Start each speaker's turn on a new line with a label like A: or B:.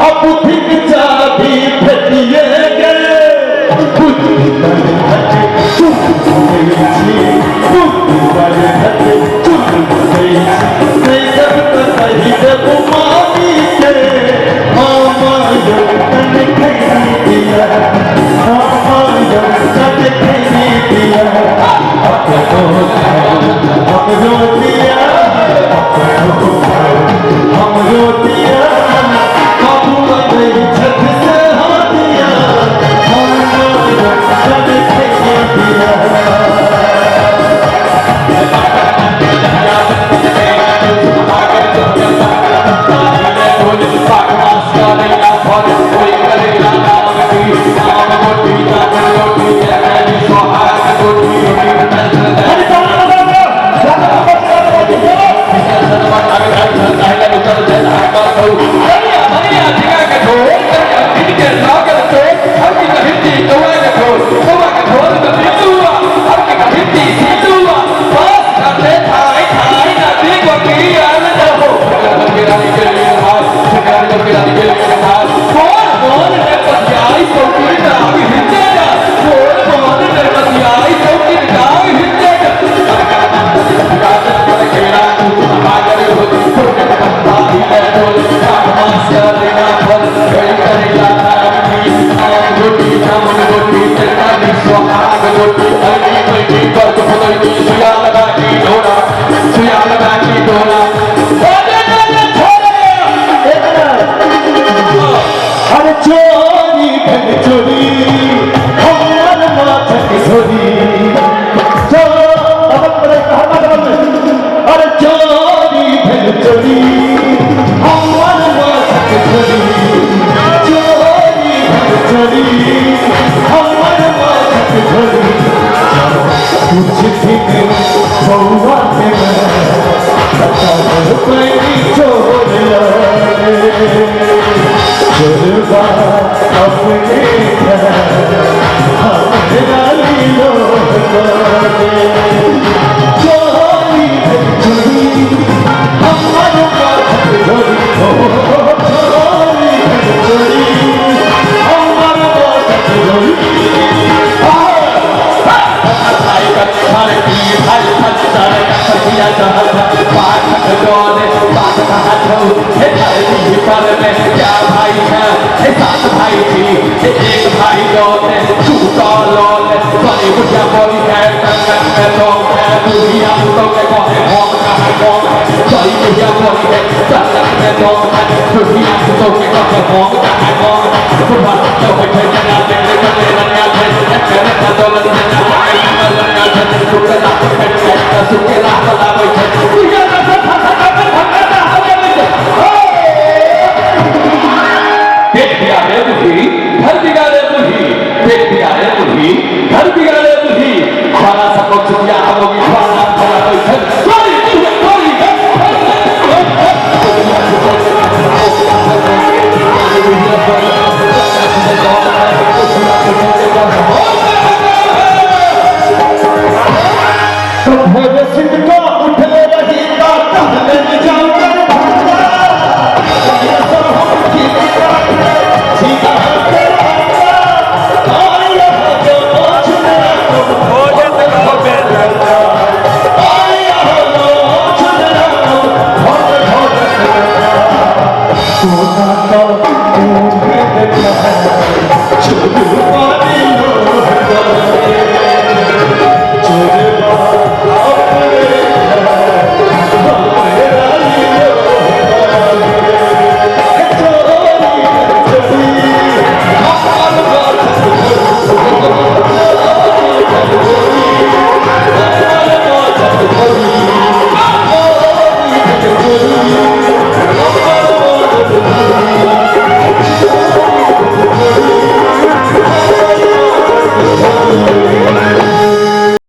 A: अब ठीक चाबी भेटिए गए बुद्धि बड़े हटे चुप गई छी बुद्धि बड़े हटे चुप गई छी नहीं सब तो सही जब मामी के मामा जन खैनी दिया मामा जन खैनी दिया अब हम रोटिया हम रोटिया बाबू गई छत से हाथिया हम जन खैनी दिया
B: Hãy subscribe cho kênh Ghiền Mì Gõ để không bỏ lỡ